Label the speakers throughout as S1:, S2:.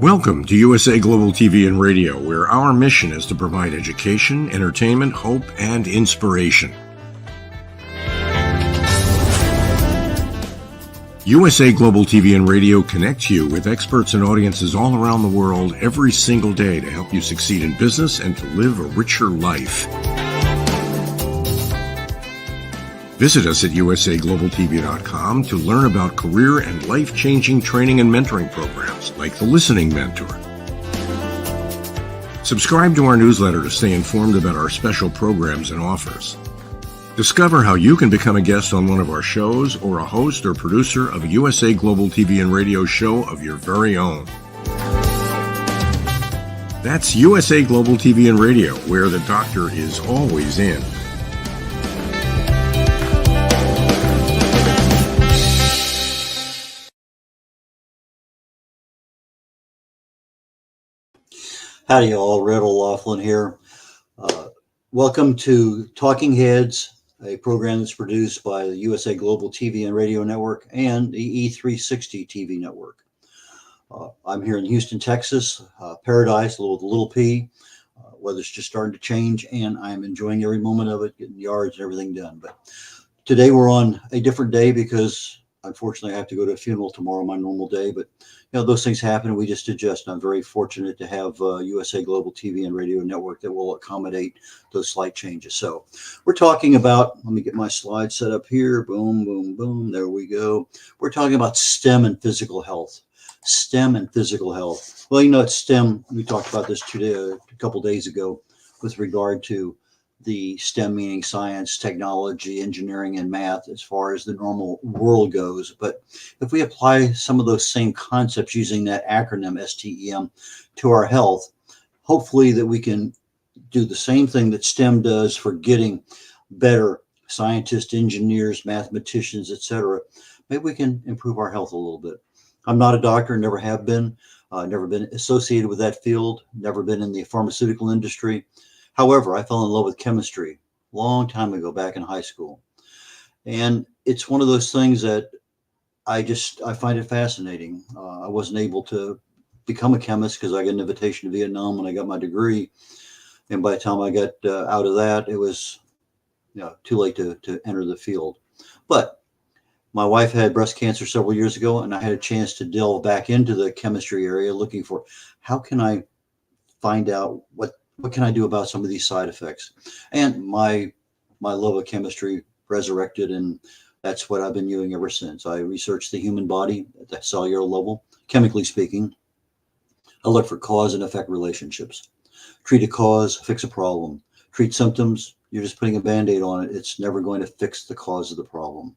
S1: Welcome to USA Global TV and Radio, where our mission is to provide education, entertainment, hope, and inspiration. USA Global TV and Radio connects you with experts and audiences all around the world every single day to help you succeed in business and to live a richer life. Visit us at usaglobaltv.com to learn about career and life-changing training and mentoring programs like the Listening Mentor. Subscribe to our newsletter to stay informed about our special programs and offers. Discover how you can become a guest on one of our shows or a host or producer of a USA Global TV and Radio show of your very own. That's USA Global TV and Radio, where the doctor is always in.
S2: Howdy all, red.olaughlin here. Welcome to Talking Heads, a program that's produced by the USA Global TV and Radio Network and the E360 TV Network. I'm here in Houston, Texas, paradise, little P. Weather's just starting to change and I'm enjoying every moment of it, getting yards and everything done. But today we're on a different day because unfortunately I have to go to a funeral tomorrow, my normal day, but those things happen and we just adjust. I'm very fortunate to have USA Global TV and Radio Network that will accommodate those slight changes. So we're talking about, let me get my slide set up here. Boom, boom, boom. There we go. We're talking about STEM and physical health. STEM and physical health. Well, it's STEM. We talked about this today, a couple days ago with regard to the STEM meaning science, technology, engineering, and math as far as the normal world goes. But if we apply some of those same concepts using that acronym S.T.E.M to our health, hopefully that we can do the same thing that STEM does for getting better scientists, engineers, mathematicians, etc. Maybe we can improve our health a little bit. I'm not a doctor, never have been, never been associated with that field, never been in the pharmaceutical industry. However, I fell in love with chemistry a long time ago, back in high school. And it's one of those things that I find it fascinating. I wasn't able to become a chemist because I got an invitation to Vietnam when I got my degree. And by the time I got out of that, it was too late to enter the field. But my wife had breast cancer several years ago, and I had a chance to delve back into the chemistry area looking for how can I find out what can I do about some of these side effects? And my love of chemistry resurrected, and that's what I've been doing ever since. I researched the human body at the cellular level, chemically speaking. I look for cause and effect relationships. Treat a cause, fix a problem. Treat symptoms, you're just putting a Band-Aid on it. It's never going to fix the cause of the problem.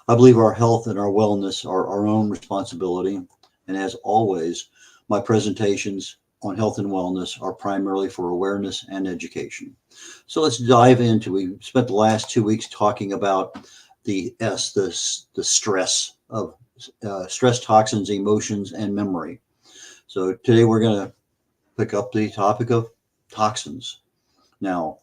S2: I believe our health and our wellness are our own responsibility. And as always, my presentations on health and wellness are primarily for awareness and education. So let's dive into, we spent the last 2 weeks talking about the stress of stress, toxins, emotions, and memory. So today we're going to pick up the topic of toxins. Now,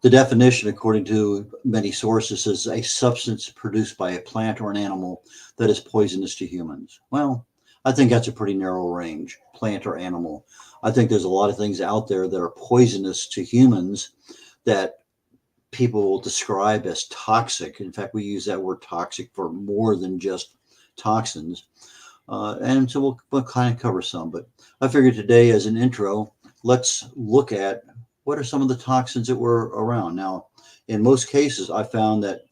S2: the definition, according to many sources, is a substance produced by a plant or an animal that is poisonous to humans. Well, I think that's a pretty narrow range, plant or animal. I think there's a lot of things out there that are poisonous to humans that people will describe as toxic. In fact, we use that word toxic for more than just toxins. And so we'll kind of cover some. But I figured today as an intro, let's look at what are some of the toxins that were around. Now, in most cases, I found that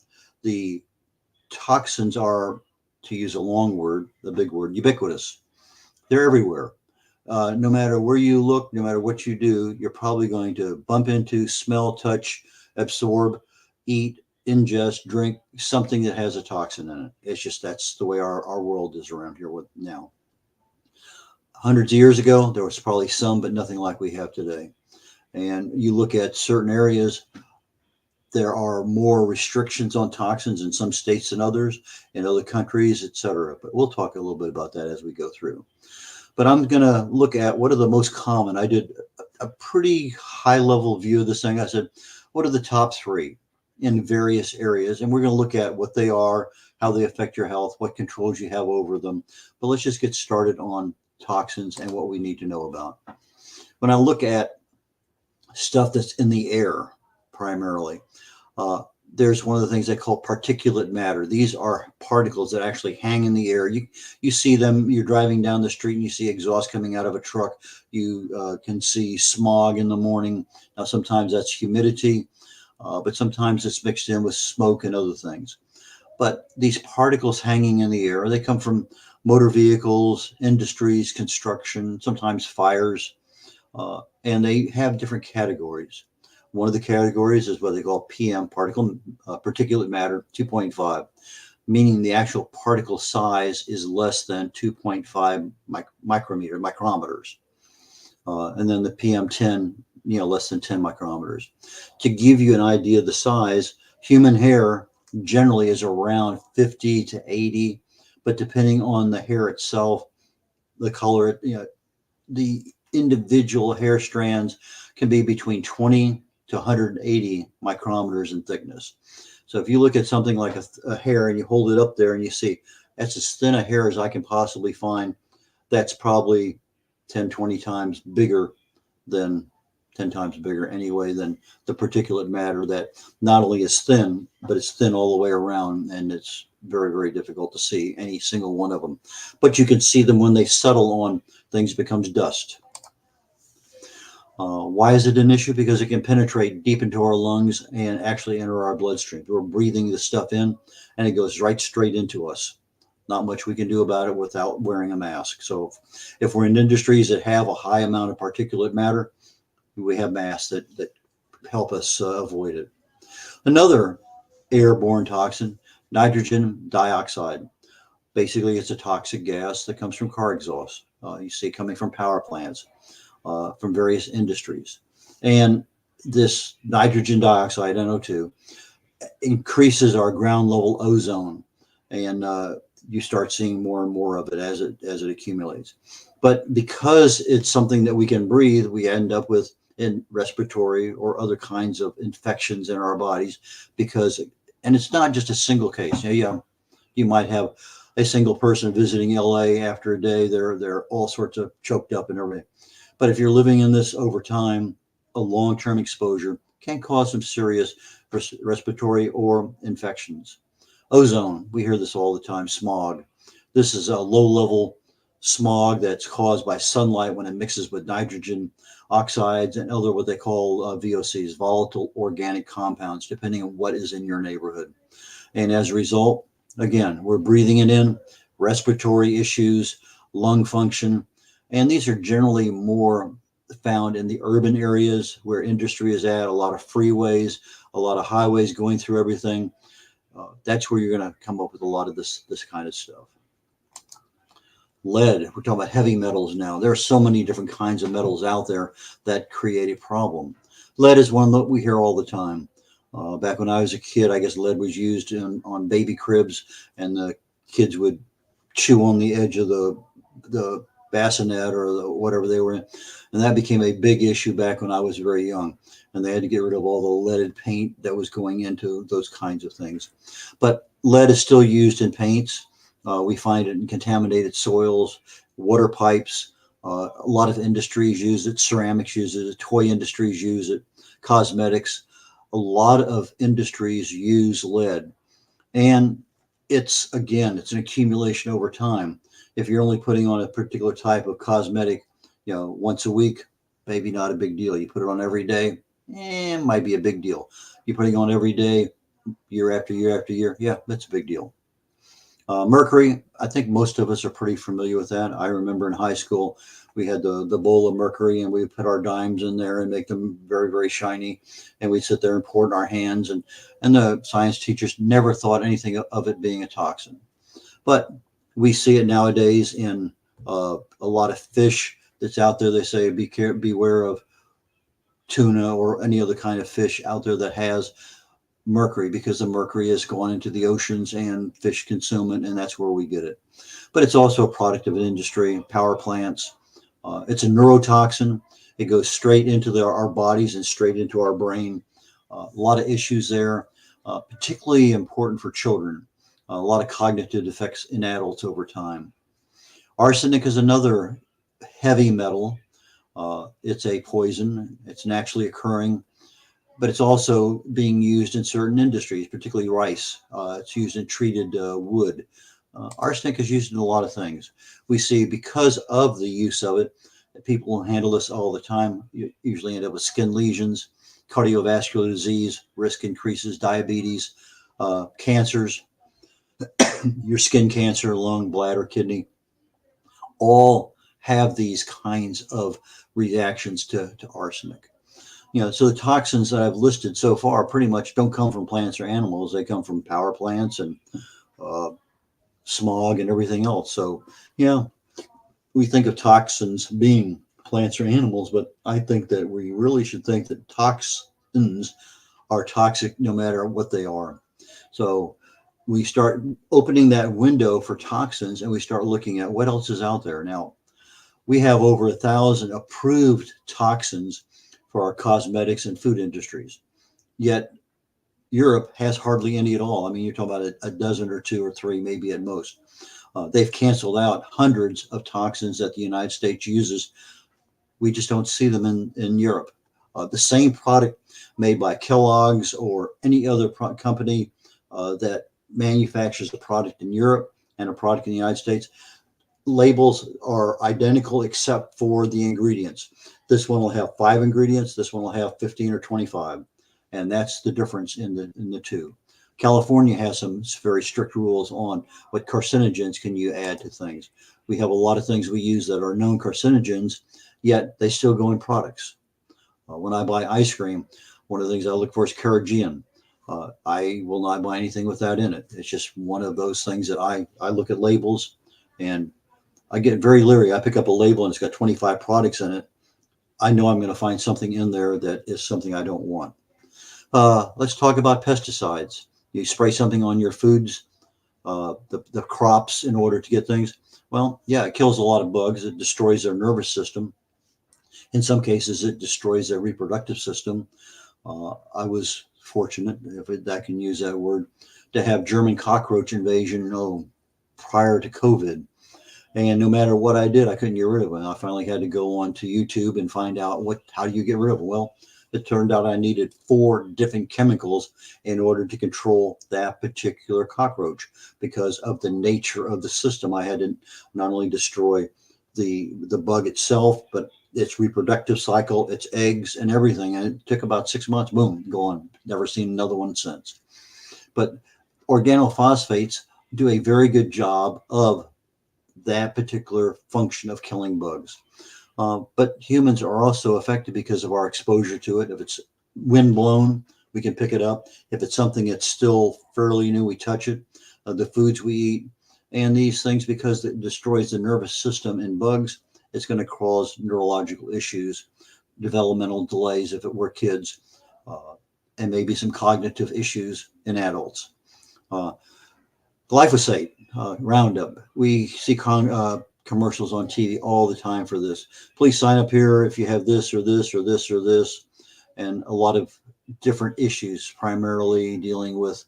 S2: the toxins are, to use a long word, the big word, ubiquitous. They're everywhere. No matter where you look, no matter what you do, you're probably going to bump into, smell, touch, absorb, eat, ingest, drink something that has a toxin in it. It's just that's the way our world is around here now. Hundreds of years ago, there was probably some, but nothing like we have today. And you look at certain areas, there are more restrictions on toxins in some states than others, in other countries, etc. But we'll talk a little bit about that as we go through. But I'm going to look at what are the most common. I did a pretty high level view of this thing. I said, what are the top three in various areas? And we're going to look at what they are, how they affect your health, what controls you have over them. But let's just get started on toxins, and what we need to know about. When I look at stuff that's in the air, primarily, there's one of the things they call particulate matter. These are particles that actually hang in the air. You see them, you're driving down the street and you see exhaust coming out of a truck. You can see smog in the morning. Now, sometimes that's humidity, but sometimes it's mixed in with smoke and other things. But these particles hanging in the air, they come from motor vehicles, industries, construction, sometimes fires, and they have different categories. One of the categories is what they call PM, particulate matter 2.5, meaning the actual particle size is less than 2.5 micrometers. And then the PM10, less than 10 micrometers. To give you an idea of the size, human hair generally is around 50 to 80, but depending on the hair itself, the color, the individual hair strands can be between 20 to 180 micrometers in thickness. So if you look at something like a hair and you hold it up there and you see that's as thin a hair as I can possibly find, that's probably 10, 20 times bigger than 10 times bigger anyway than the particulate matter that not only is thin, but it's thin all the way around, and it's very, very difficult to see any single one of them. But you can see them when they settle on things, becomes dust. Why is it an issue? Because it can penetrate deep into our lungs and actually enter our bloodstream. We're breathing the stuff in and it goes right straight into us. Not much we can do about it without wearing a mask. So if we're in industries that have a high amount of particulate matter, we have masks that help us avoid it. Another airborne toxin, nitrogen dioxide. Basically, it's a toxic gas that comes from car exhaust. You see it coming from power plants. From various industries. And this nitrogen dioxide, NO2, increases our ground level ozone, and you start seeing more and more of it as it accumulates. But because it's something that we can breathe, we end up with in respiratory or other kinds of infections in our bodies and it's not just a single case. You might have a single person visiting LA after a day, they're all sorts of choked up and everything. But if you're living in this over time, a long-term exposure can cause some serious respiratory or infections. Ozone, we hear this all the time, smog. This is a low-level smog that's caused by sunlight when it mixes with nitrogen oxides and other what they call VOCs, volatile organic compounds, depending on what is in your neighborhood. And as a result, again, we're breathing it in, respiratory issues, lung function. And these are generally more found in the urban areas where industry is at, a lot of freeways, a lot of highways going through everything. That's where you're going to come up with a lot of this kind of stuff. Lead, we're talking about heavy metals now. There are so many different kinds of metals out there that create a problem. Lead is one that we hear all the time. Back when I was a kid, I guess lead was used on baby cribs, and the kids would chew on the edge of the bassinet or whatever they were in. And that became a big issue back when I was very young. And they had to get rid of all the leaded paint that was going into those kinds of things. But lead is still used in paints. We find it in contaminated soils, water pipes. A lot of industries use it. Ceramics uses it. Toy industries use it. Cosmetics. A lot of industries use lead. And it's an accumulation over time. If you're only putting on a particular type of cosmetic, once a week, maybe not a big deal. You put it on every day, it might be a big deal. You're putting on every day, year after year after year, yeah, that's a big deal. Mercury, I think most of us are pretty familiar with that. I remember in high school, we had the bowl of mercury, and we put our dimes in there and make them very, very shiny. And we'd sit there and pour it in our hands. And the science teachers never thought anything of it being a toxin. But we see it nowadays in a lot of fish that's out there. They say beware of tuna or any other kind of fish out there that has mercury, because the mercury has gone into the oceans and fish consume it, and that's where we get it. But it's also a product of an industry, power plants. It's a neurotoxin. It goes straight into our bodies and straight into our brain. A lot of issues there, particularly important for children. A lot of cognitive defects in adults over time. Arsenic is another heavy metal. It's a poison. It's naturally occurring, but it's also being used in certain industries, particularly rice. It's used in treated wood. Arsenic is used in a lot of things. We see because of the use of it, people handle this all the time. You usually end up with skin lesions, cardiovascular disease, risk increases, diabetes, cancers, your skin cancer, lung, bladder, kidney, all have these kinds of reactions to arsenic. So the toxins that I've listed so far pretty much don't come from plants or animals. They come from power plants and uh, smog and everything else. So, we think of toxins being plants or animals, but I think that we really should think that toxins are toxic no matter what they are. So we start opening that window for toxins and we start looking at what else is out there. Now, we have over 1,000 approved toxins for our cosmetics and food industries. Yet Europe has hardly any at all. I mean, you're talking about a dozen or two or three, maybe at most. They've canceled out hundreds of toxins that the United States uses. We just don't see them in Europe. The same product made by Kellogg's or any other company that manufactures a product in Europe and a product in the United States, labels are identical except for the ingredients. This one will have 5 ingredients. This one will have 15 or 25. And that's the difference in the two. California has some very strict rules on what carcinogens can you add to things. We have a lot of things we use that are known carcinogens, yet they still go in products. When I buy ice cream, one of the things I look for is carrageenan. I will not buy anything with that in it. It's just one of those things that I look at labels and I get very leery. I pick up a label and it's got 25 products in it. I know I'm going to find something in there that is something I don't want. Let's talk about pesticides. You spray something on your foods, the crops in order to get things. Well, yeah, it kills a lot of bugs. It destroys their nervous system. In some cases, it destroys their reproductive system. I was fortunate, if I can use that word, to have German cockroach invasion prior to COVID. And no matter what I did, I couldn't get rid of them. I finally had to go on to YouTube and find out how do you get rid of them? Well, it turned out I needed 4 different chemicals in order to control that particular cockroach because of the nature of the system. I had to not only destroy the bug itself, but its reproductive cycle, its eggs and everything. And it took about 6 months, boom, gone. Never seen another one since. But organophosphates do a very good job of that particular function of killing bugs. But humans are also affected because of our exposure to it. If it's wind blown, we can pick it up. If it's something that's still fairly new, we touch it. The foods we eat and these things, because it destroys the nervous system in bugs, it's going to cause neurological issues, developmental delays if it were kids, and maybe some cognitive issues in adults. Glyphosate, Roundup. We see commercials on TV all the time for this. Please sign up here if you have this or this or this or this, and a lot of different issues, primarily dealing with,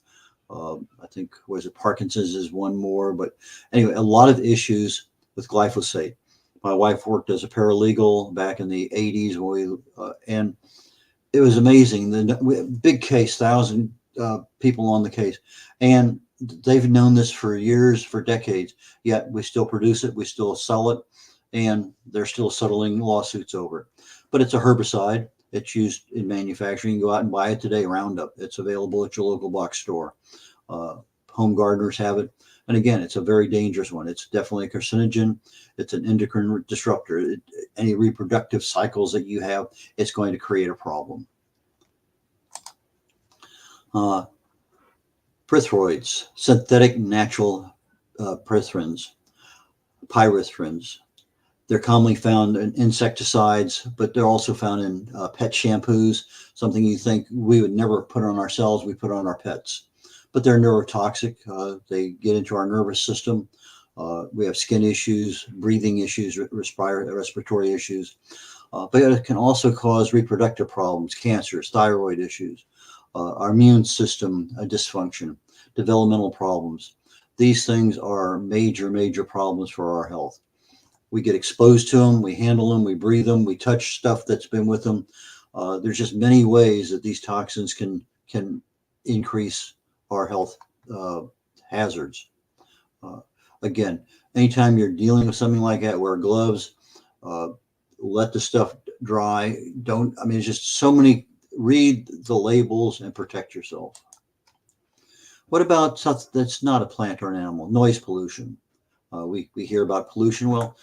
S2: I think, Parkinson's is one more, but anyway, a lot of issues with glyphosate. My wife worked as a paralegal back in the 80s and it was amazing. The big case, 1,000 people on the case, and they've known this for years, for decades, yet we still produce it, we still sell it, and they're still settling lawsuits over it. But it's a herbicide. It's used in manufacturing. You can go out and buy it today, Roundup. It's available at your local box store. Home gardeners have it. And again, it's a very dangerous one. It's definitely a carcinogen. It's an endocrine disruptor. Any reproductive cycles that you have, it's going to create a problem. Pyrethroids, synthetic natural pyrethrins. They're commonly found in insecticides, but they're also found in pet shampoos, something you think we would never put on ourselves, we put on our pets. But they're neurotoxic. They get into our nervous system. We have skin issues, breathing issues, respiratory issues. But it can also cause reproductive problems, cancers, thyroid issues, our immune system dysfunction, developmental problems. These things are major, major problems for our health. We get exposed to them, we handle them, we breathe them, we touch stuff that's been with them. There's just many ways that these toxins can increase our health hazards. Again, anytime you're dealing with something like that, wear gloves, let the stuff dry. It's just so many, read the labels and protect yourself. What about stuff that's not a plant or an animal? Noise pollution. We hear about pollution. Well,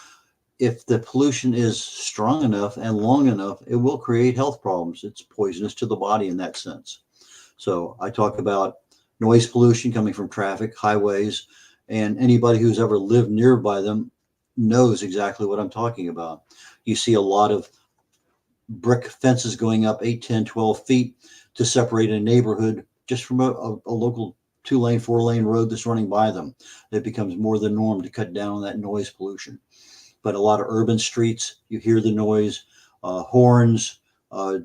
S2: if the pollution is strong enough and long enough, it will create health problems. It's poisonous to the body in that sense. So I talk about noise pollution coming from traffic, highways, and anybody who's ever lived nearby them knows exactly what I'm talking about. You see a lot of brick fences going up 8, 10, 12 feet to separate a neighborhood just from a local 2-lane, 4-lane road that's running by them. It becomes more the norm to cut down on that noise pollution. But a lot of urban streets, you hear the noise, horns,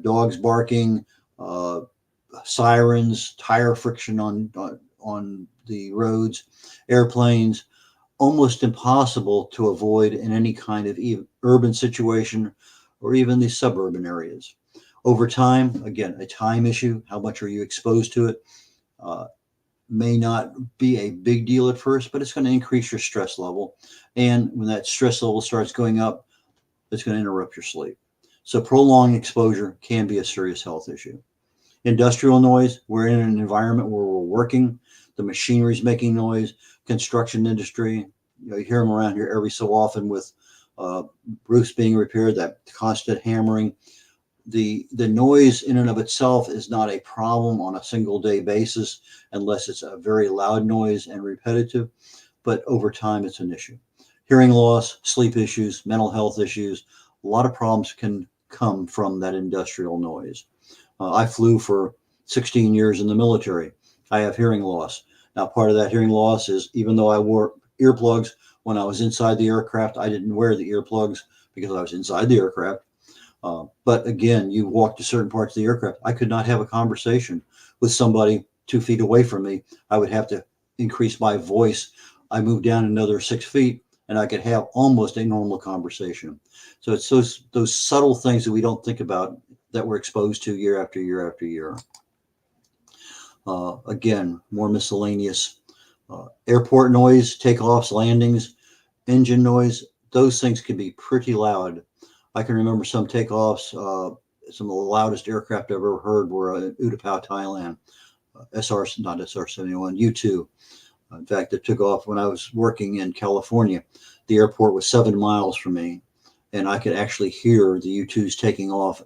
S2: dogs barking, sirens, tire friction on the roads, airplanes, almost impossible to avoid in any kind of urban situation or even the suburban areas. Over time, again, a time issue, how much are you exposed to it? May not be a big deal at first, but it's going to increase your stress level. And when that stress level starts going up, it's going to interrupt your sleep. So prolonged exposure can be a serious health issue. Industrial noise, we're in an environment where we're working, the machinery is making noise, construction industry, you hear them around here every so often with roofs being repaired, that constant hammering. The noise in and of itself is not a problem on a single day basis unless it's a very loud noise and repetitive, but over time it's an issue. Hearing loss, sleep issues, mental health issues, a lot of problems can come from that industrial noise. I flew for 16 years in the military. I have hearing loss. Now, part of that hearing loss is even though I wore earplugs when I was inside the aircraft, I didn't wear the earplugs because I was inside the aircraft. But again, you walk to certain parts of the aircraft. I could not have a conversation with somebody 2 feet away from me. I would have to increase my voice. I moved down another 6 feet and I could have almost a normal conversation. So it's those subtle things that we don't think about that we're exposed to year after year after year. Again, more miscellaneous. Airport noise, takeoffs, landings, engine noise, those things can be pretty loud. I can remember some takeoffs, some of the loudest aircraft I've ever heard were in Utapao, Thailand, not SR-71, U-2. In fact, it took off when I was working in California. The airport was 7 miles from me, and I could actually hear the U-2s taking off.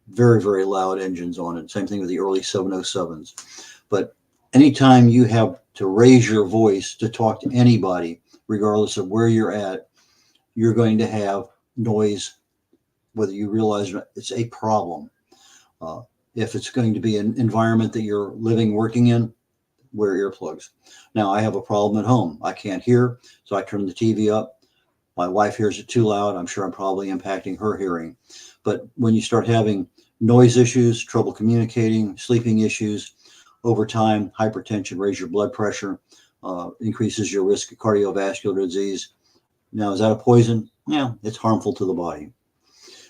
S2: Very, very loud engines on it. Same thing with the early 707s. But anytime you have to raise your voice to talk to anybody, regardless of where you're at, you're going to have noise, whether you realize it's a problem. If it's going to be an environment that you're living, working in, wear earplugs. Now, I have a problem at home. I can't hear, so I turn the TV up. My wife hears it too loud. I'm sure I'm probably impacting her hearing. But when you start having noise issues, trouble communicating, sleeping issues, over time, hypertension, raise your blood pressure, increases your risk of cardiovascular disease. Now, is that a poison? Yeah, it's harmful to the body.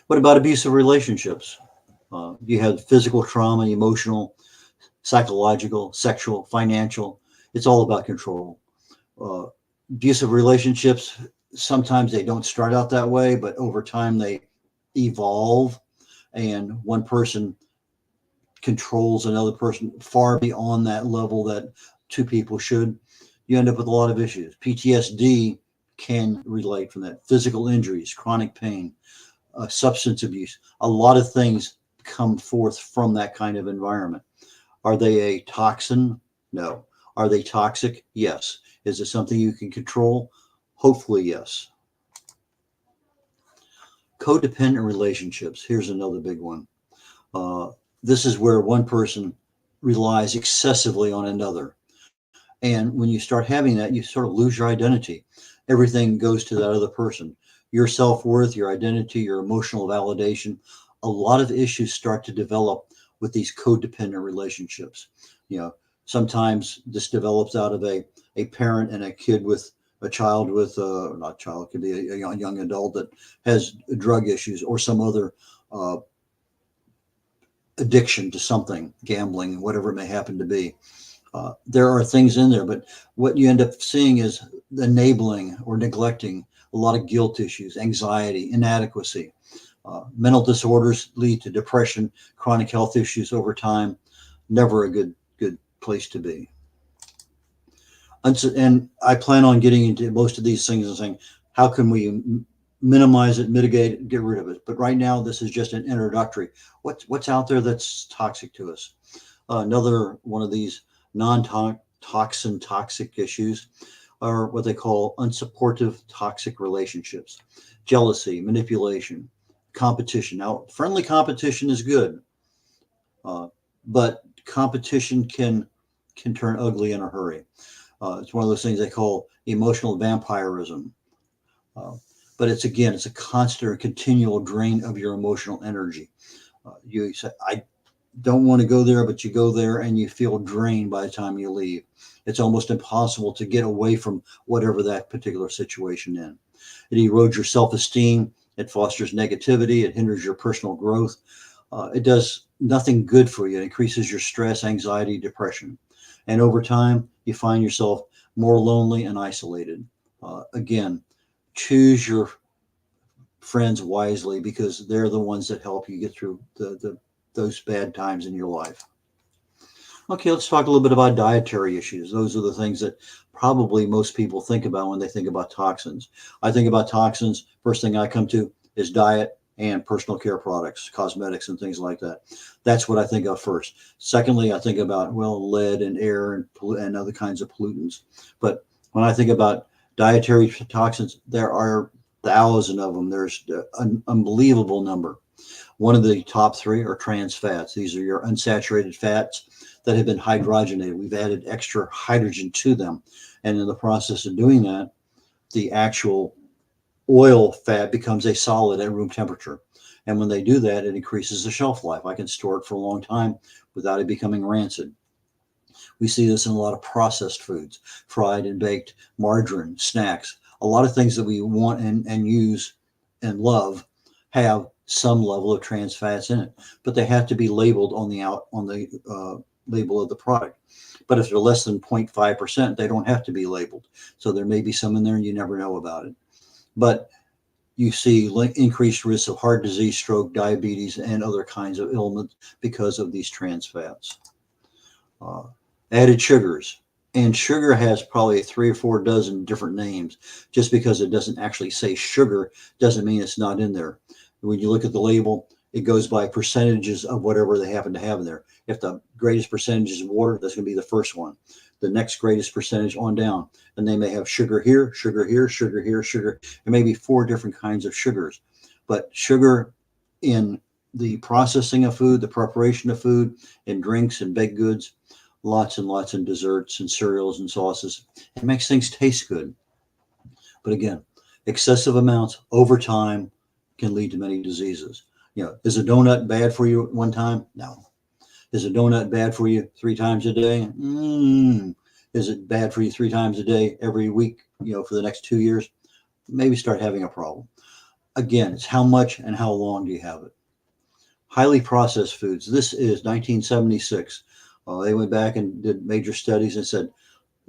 S2: What about abusive relationships? You have physical trauma, emotional, psychological, sexual, financial. It's all about control. Abusive relationships, sometimes they don't start out that way, but over time they evolve, and one person controls another person far beyond that level that two people should. You end up with a lot of issues. PTSD can relate from that. Physical injuries, chronic pain, substance abuse. A lot of things come forth from that kind of environment. Are they a toxin? No. Are they toxic? Yes. Is it something you can control? Hopefully, yes. Codependent relationships. Here's another big one. This is where one person relies excessively on another. And when you start having that, you sort of lose your identity. Everything goes to that other person. Your self-worth, your identity, your emotional validation. A lot of issues start to develop with these codependent relationships. You know, sometimes this develops out of a parent and a kid with a child with, not child, it could be a young adult that has drug issues or some other addiction to something, gambling, whatever it may happen to be. There are things in there, but what you end up seeing is enabling or neglecting a lot of guilt issues, anxiety, inadequacy. Mental disorders lead to depression, chronic health issues over time. Never a good place to be. And I plan on getting into most of these things and saying, how can we minimize it, mitigate it, get rid of it? But right now, this is just an introductory. What's out there that's toxic to us? Another one of these non-toxin toxic issues are what they call unsupportive toxic relationships, jealousy, manipulation, competition. Now, friendly competition is good, but competition can turn ugly in a hurry. It's one of those things they call emotional vampirism. But it's a constant or continual drain of your emotional energy. You say, I don't want to go there, but you go there and you feel drained by the time you leave. It's almost impossible to get away from whatever that particular situation is. It erodes your self-esteem. It fosters negativity. It hinders your personal growth. It does nothing good for you. It increases your stress, anxiety, depression. And over time, you find yourself more lonely and isolated. Again, choose your friends wisely because they're the ones that help you get through those bad times in your life. Okay, let's talk a little bit about dietary issues. Those are the things that probably most people think about when they think about toxins. I think about toxins, first thing I come to is diet and personal care products, cosmetics and things like that. That's what I think of first. Secondly, I think about, well, lead and air and other kinds of pollutants. But when I think about dietary toxins, there are thousands of them. There's an unbelievable number. One of the top three are trans fats. These are your unsaturated fats that have been hydrogenated. We've added extra hydrogen to them. And in the process of doing that, the actual oil fat becomes a solid at room temperature. And when they do that, it increases the shelf life. I can store it for a long time without it becoming rancid. We see this in a lot of processed foods, fried and baked, margarine, snacks. A lot of things that we want and use and love have some level of trans fats in it, but they have to be labeled on the label of the product. But if they're less than 0.5%, they don't have to be labeled. So there may be some in there and you never know about it. But you see increased risks of heart disease, stroke, diabetes, and other kinds of ailments because of these trans fats. Added sugars. And sugar has probably 3 or 4 dozen different names. Just because it doesn't actually say sugar doesn't mean it's not in there. When you look at the label, it goes by percentages of whatever they happen to have in there. If the greatest percentage is water, that's going to be the first one. The next greatest percentage on down. And they may have sugar here, sugar here, sugar here, sugar. There may be 4 different kinds of sugars. But sugar in the processing of food, the preparation of food, in drinks and baked goods, lots and lots in desserts and cereals and sauces. It makes things taste good. But again, excessive amounts over time can lead to many diseases. Is a donut bad for you at one time? No. Is a donut bad for you 3 times a day? Is it bad for you 3 times a day every week, for the next 2 years? Maybe start having a problem. Again, it's how much and how long do you have it? Highly processed foods. This is 1976. They went back and did major studies and said,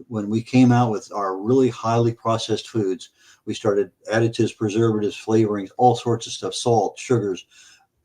S2: when we came out with our really highly processed foods, we started additives, preservatives, flavorings, all sorts of stuff, salt, sugars,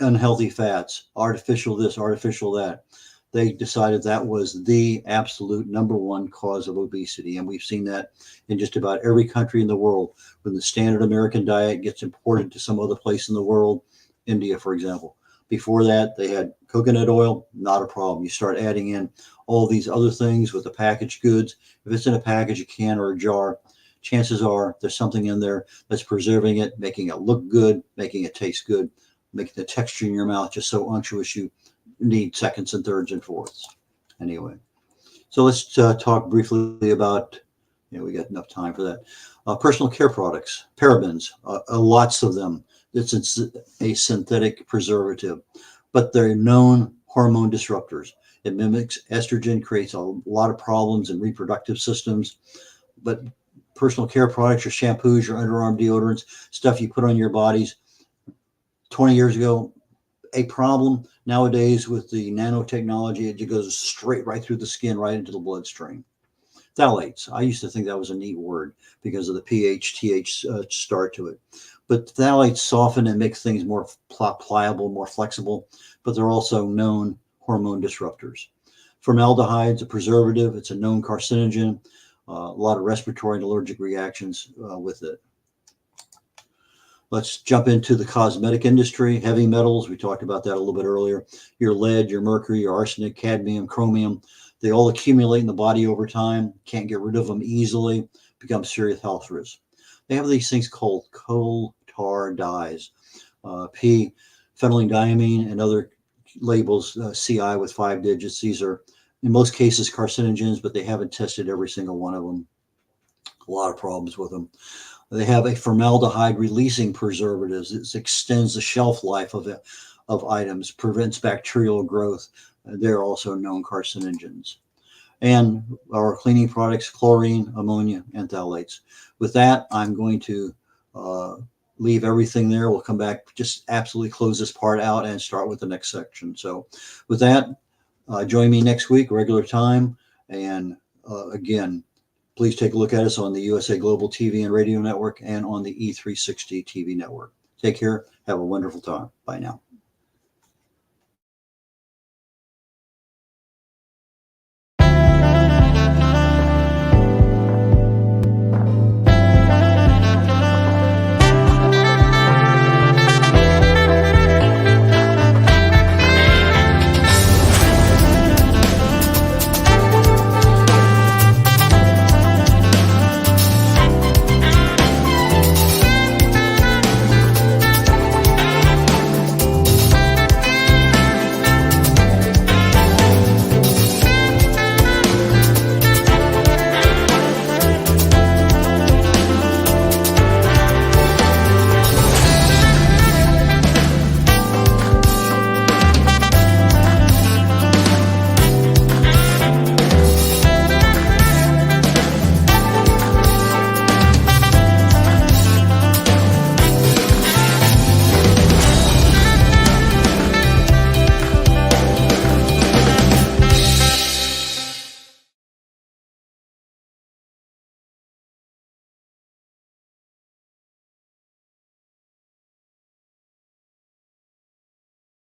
S2: unhealthy fats, artificial this, artificial that. They decided that was the absolute #1 cause of obesity. And we've seen that in just about every country in the world. When the standard American diet gets imported to some other place in the world, India, for example. Before that, they had coconut oil, not a problem. You start adding in all these other things with the packaged goods. If it's in a package, a can, or a jar, chances are there's something in there that's preserving it, making it look good, making it taste good, making the texture in your mouth just so unctuous you need seconds and thirds and fourths. Anyway, so let's talk briefly about, we got enough time for that. Personal care products, parabens, lots of them. It's a synthetic preservative, but they're known hormone disruptors. It mimics estrogen, creates a lot of problems in reproductive systems. But personal care products, your shampoos, your underarm deodorants, stuff you put on your bodies. 20 years ago, a problem. Nowadays, with the nanotechnology, it just goes straight right through the skin, right into the bloodstream. Phthalates. I used to think that was a neat word because of the pH, TH start to it. But phthalates soften and make things more pliable, more flexible, but they're also known hormone disruptors. Formaldehyde is a preservative. It's a known carcinogen. A lot of respiratory and allergic reactions with it. Let's jump into the cosmetic industry. Heavy metals, we talked about that a little bit earlier. Your lead, your mercury, your arsenic, cadmium, chromium, they all accumulate in the body over time. Can't get rid of them easily. Become serious health risks. They have these things called coal tar dyes. Phenylenediamine and other labels, CI with 5 digits. These are, in most cases, carcinogens, but they haven't tested every single one of them. A lot of problems with them. They have a formaldehyde releasing preservatives. It extends the shelf life of items, prevents bacterial growth. They're also known carcinogens. And our cleaning products, chlorine, ammonia, and phthalates. With that, I'm going to leave everything there. We'll come back, just absolutely close this part out and start with the next section. So with that, join me next week, regular time. And again, please take a look at us on the USA Global TV and Radio Network and on the E360 TV network. Take care. Have a wonderful time. Bye now.